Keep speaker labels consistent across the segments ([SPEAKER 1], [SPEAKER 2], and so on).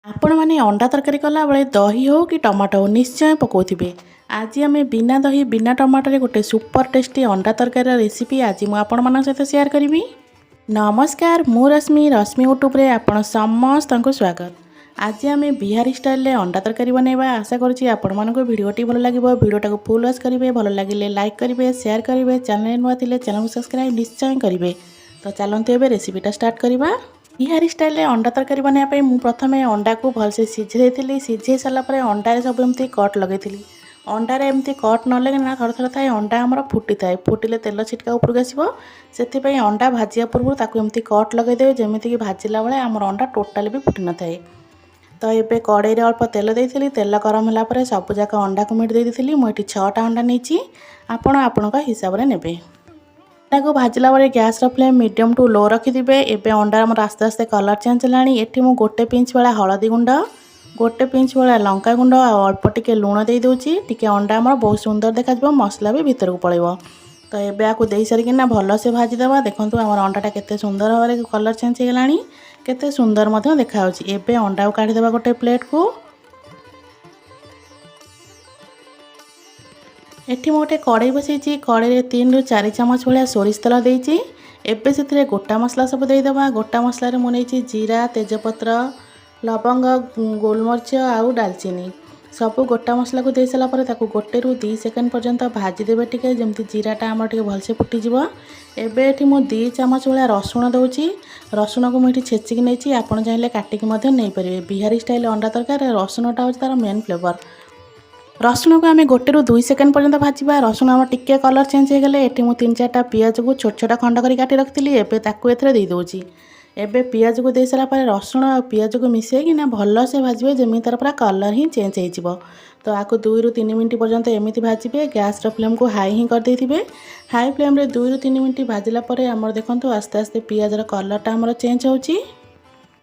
[SPEAKER 1] आपण मैंने अंडा तरकारी कला बेले दही हो कि टमाटो हो निश्चय पकाउथिबे। आज आम बिना दही बिना टमाटर गोटे सुपर टेस्टी अंडा तरकारी रेसिपी आज मुझे आपण मान सहित शेयर करी। नमस्कार, मु रश्मि रश्मि यूट्यूब रे आपण समस्त को स्वागत। आज आम बिहारी स्टाइल अंडा तरकारी बनैबा। आशा करुँची आपण मानक भिडियोटी भल लगे। भिडियोटा को फुल वॉच करेंगे, भल लगे लाइक करेंगे, शेयर करेंगे, चैनल नुआ थे चैनल को सब्सक्राइब निश्चय करेंगे। तो चलते एवं रेसिपीटा स्टार्ट करवा। बिहारी स्टाइल अंडा तरकारी बनाया मुझे प्रथम अंडा को भलसे सिझे सिझे सारापर अंडारे सब एमती कट लगे। अंडार एमती कट न लगे ना थर थर थाए अंडा आमर फुटी थाए। फुटिले तेल छिटका उपरक आसो से अंडा भाजिया पूर्व ताकू एमती कट लगेदेवे जमीक भाजिला बेले आमर अंडा टोटाल भी फुटी न थाए। तो ये कड़े अल्प तेल देती तेल गरम होगापर सबूक अंडा को मिट देती। मुझे 6टा अंडा नहीं आपण हिसाब से ने। अंडा को भाजिला बेले gas flame medium to low रखिदे। एबे अंडा आमर आस्ते आस्ते कलर चेंज होलानी। एठी मु गोटे पिंच वाला हलदी गुंड, गोटे पिंच वाला लंका गुंड और अल्प टिके लुण दे दूची। टिके अंडा आमर बहुत सुंदर देखा मसला भी भीतर को पड़ेबो। तो एबे आकु देई सारिकिना भल से भाजीदेवा। देखंतु आमर अंडाटा केते सुंदर भाव कलर चेंज हो गलानी, केते सुंदर मध्य देखा होची। एबे अंडा को काढी देबा गोटे प्लेट को। एठी मु गोटे कड़ाई बसैची। कड़ाई 3 ରୁ 4 ଚାମଚ भाया सोरिष तेल देइची। एबे से गोटा मसला सब देदेबा। गोटा मसला मुझे जीरा, तेजपत्र, लवंग, गोलमरीच आउ दालचीनी सब गोटा मसला को दे सारापर गोटे रू 2 सेकेंड पर्यंत भाजीदेवे टिके जमती जीराटा आम टे भलसे फुटीज। एबे एठी मु 2 चामच भाया रसुण दूची। रसुण को मुझे छेचिकी नहीं आपड़ चाहिए काटिकी नहीं पारे। बिहारी स्टाइल अंडा तरकारी रसुणटा हूँ तार मेन फ्लेवर। रसुण को आम गोटे रू 2 सेकेंड पर्यंत भाजवा। रसुण आम टिके कलर चेंज हो गले एटी मुझे 3-4टा पियाज को छोट छोट खंड कर काटी रखी। एबे ताकू एथरे दे दूची। एबे पियाज को दे सारा पर रसुण और पियाज को मिसेकी ना भल से भाजबे जमी तार पूरा कलर ही चेंज हो। तो आपको 2 ରୁ 3 मिनट पर्यंत एमती भाजबे। गैस फ्लेम को हाई ही कर देथिबे। हाई फ्लेम रे 2 ରୁ 3 मिनट भाजला पर आमर देखंतु आस्ते आस्ते पियाजर कलरटा आमर चेंज होची।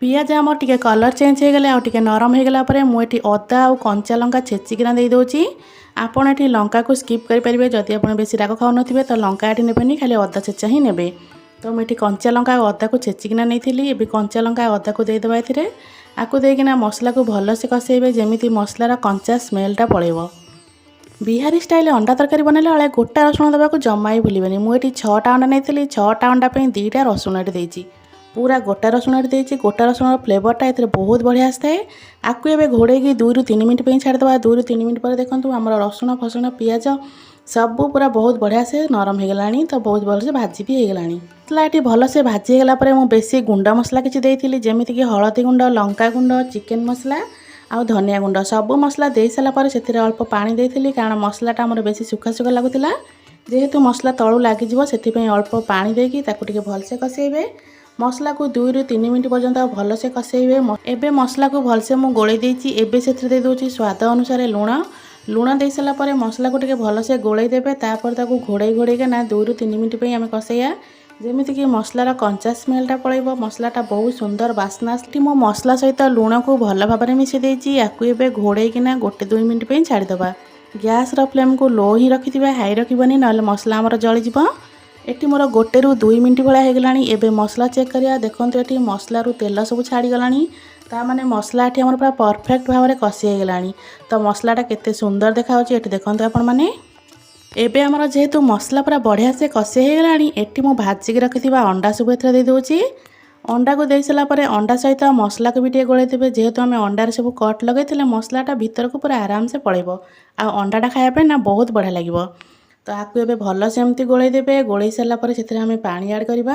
[SPEAKER 1] पियाज आमर टिके कलर चेंज हो गले आ टिके नरम हो गला पर मुझे अदा और कंचा लंका छेचिकिना दे दूची। आपड़ ये लंका को स्किप करेंगे जदि आप बेसी राग खाऊ थे तो लंका ये नेबेनि खाली अदा छेचा ही नेबे। तो मुझे कंचा लंका और अदा को छेचिकिना नहीं ए कंचा लंका और अदा को देदेबा। एथिरे आकु देकिना मसला को भल से कसेबे जमीती मसलार कंचा स्मेलटा पड़ेबो। बिहारी स्टाइल अंडा तरकारी बनैले बेले गोटा रसुण देवाक जमा ही भूलेनि। मुझे 6टा अंडा नहीं 6टा अंडा 2टा रसुण देती। पूरा गोटा रसुण देती। गोटा रसुण फ्लेवरटा ए बहुत बढ़िया आए। आपको ये घोड़े 2 ରୁ 3 मिनट छाड़देवा। 2 ରୁ 3 मिनट पर देखो आम रसुण फसुण पियाज सब पूरा बहुत बढ़िया से नरम हो गलानी। तो बहुत भल से भाजी भी हो गलानी। मसला ये भल से भाजी गला मुझे बेसी गुंड मसला किसी देती जमीक हलदी गुंड, लंका गुंड, चिकेन मसला आ धनिया गुंड सब मसला दे सारापर से अल्प पानी देती कारण मसलाटा आमर बेसी सुखा सुखा लगुला। जेहेतु मसला तलू लगिज से अल्प पानी देकी भलसे कसेबे। मसला को 2 ରୁ 3 मिनट पर्यंत भल से कसेबे। एबे मसला को भलसे मु गोले देची। एबे से दे दूची स्वाद अनुसार लुण। लुण दे सारा पर मसला को टिके भल से गोले देबे। तापर ताकू घोड़े घोड़े ना 2 ରୁ 3 मिनट पे आम कसेया जमीती कि मसलार कंचा स्मेलटा पड़ेबो। मसलाटा बहुत सुंदर बास्ना आसी। मो मसला सहित लुण को भल भाव में मिसई देची। याकू एबे घोड़ेकिना 1-2 मिनट पे छाड़ीदबा। गैस फ्लेम को लो ही रखिथिबा, हाई रखिबनी ना मसला आमर जलीजिबो। एटी मोर 1 ରୁ 2 मिनट भाया हो गलानी। एबे मसला चेक करिया। देखंतु एटी मसला तेल सब छाड़ी गलानी। ता माने मसला एटी हमर पूरा परफेक्ट भाव में कसी हो गलानी। तो मसलाटा केते सुंदर देखा होची एटी देखंतु आपण माने। एबे हमर जेहेतु मसला पूरा बढ़िया से कसी हो गलानी एटी मु भाजिक रखिथिबा अंडा सब एथरे दे दोची। अंडा को दे सारा पर अंडा सहित मसला को भी टे गोले देबे। जेहेतु आम अंडार सब कट लगेइथिले मसलाटा भीतर को पूरा आराम से पड़ेबो आ अंडाटा खाया ना बहुत बढ़िया लगिबो। तो आपको ये भल से एमती गोले देबे। गोले सारापर से आम पानी ऐड करवा।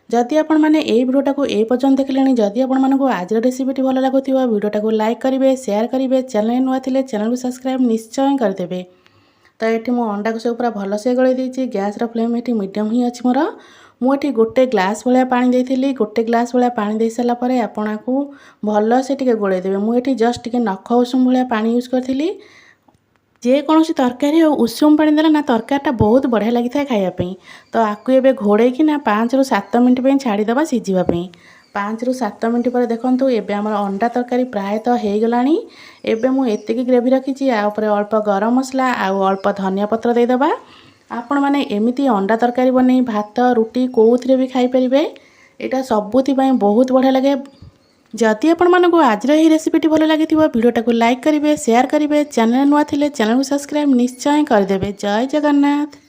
[SPEAKER 1] जदि आपण मैंने यही भिडियोटा को ए पर्यंत देखले जदि आपण मानक आज रेसिपीटी भल लगुव भिडियोटा को लाइक करेंगे, शेयर करेंगे, चैनल नुआ थे चैनल को सब्सक्राइब निश्चय करदेवे। तो ये मुझे अंडा को सब पूरा भल से गोले देती। गैस फ्लेम ये मीडियम ही अच्छी मोर। मुझे गोटे ग्लास भाया पानी देती। गोटे ग्लास भाया पानी दे सारापर आपण को भल से गोले देवे। मुझे जस्ट टिके नख उषुम भाया पानी यूज करी। जेकोसी तरकारी उषुम पानी देला ना तरकारीटा बहुत बढ़िया लगी था खायापी। तो आपको ये घोड़े कि ना 5 ରୁ 7 मिनट पे छाड़ीदबा सिझापी। 5 ରୁ 7 मिनट पर देखो ये आम अंडा तरकारी प्रायतः हो गलानी। एबे मु एतिकी ग्रेवी रखी अल्प गरम मसला आउ अल्प धनिया पत्र देदेबा। आपण मैंने एमती अंडा तरकारी बन भात रुटी कौन भी खाई पारे। यहाँ सबुथि बहुत बढ़िया लगे। जदि आपको आज रेसिपीटी भल लगी भिडियोटा को लाइक करेंगे, शेयर करेंगे, चैनल नुआ थे चैनल को सब्सक्राइब निश्चय करदे। जय जगन्नाथ।